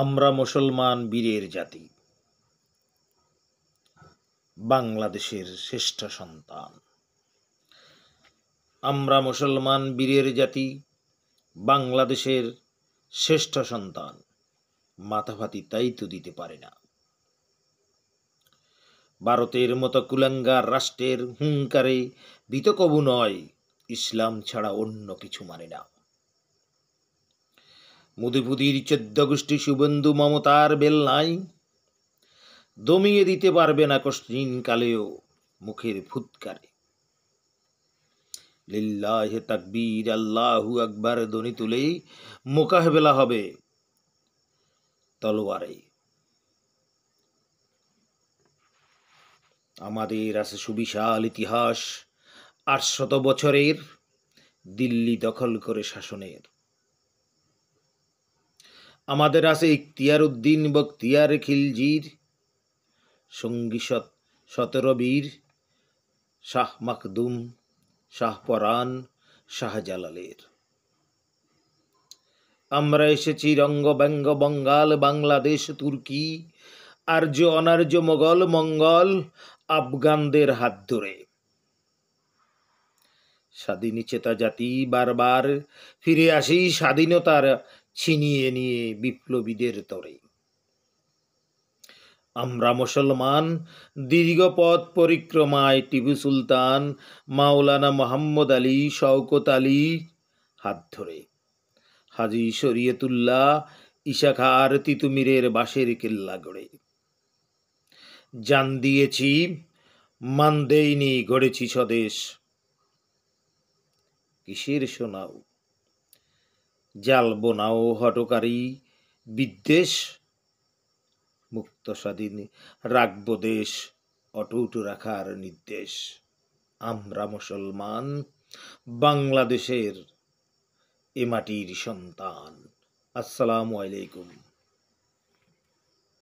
আমরা মুসলমান বীরের জাতি, বাংলাদেশের শ্রেষ্ঠ সন্তান। আমরা মুসলমান বীরের জাতি, বাংলাদেশের শ্রেষ্ঠ সন্তান। মাথাভাতি তাই তো দিতে পারে না। ভারতের মতো কুলাঙ্গার রাষ্ট্রের হুঙ্কারে ভীত কবু নয়, ইসলাম ছাড়া অন্য কিছু মানে না। মুদিপুদির 14 গোষ্ঠী শুভেন্দু মমতার বেল নাই, দমিয়ে দিতে পারবে না কঠিন কালেও মুখের ফুৎকারে। লিল্লাহে তাকবীর, আল্লাহু আকবার ধ্বনি তুলেই মোকাবেলা হবে তলোয়ারে। আমাদের আছে সুবিশাল ইতিহাস, 800 বছরের দিল্লি দখল করে শাসনের। আমাদের আছে ইখতিয়ার উদ্দিন বখতিয়ার খিলজির, সঙ্গী 17 বীর, শাহ মাকদুম, শাহ পরাণ, শাহজালালের। আমরা এসেছি রঙ্গব্যঙ্গ বঙ্গাল, বাংলাদেশ, তুর্কি, আর্য অনার্য, মোগল মঙ্গল, আফগানদের হাত ধরে। স্বাধীন চেতা জাতি বারবার ফিরে আসি স্বাধীনতার ছিনিয়ে নিয়ে বিপ্লবীদের তরে। আমরা মুসলমান দীর্ঘ পথ পরিক্রমায় টিপু সুলতান, মাওলানা মোহাম্মদ আলী, শওকত আলী হাত ধরে, হাজী শরীয়তুল্লাহ, ঈসা খাঁর তিতুমিরের বাঁশের কেল্লা গড়ে। জান দিয়েছি মান দেইনি, গড়েছি স্বদেশ। কিসের শোনাও জাল বোনাও হটকারী বিদ্বেষ, মুক্ত স্বাধীন রাখবো দেশ, অটুট রাখার নির্দেশ। আমরা মুসলমান বাংলাদেশের এ মাটির সন্তান। আসসালামু আলাইকুম।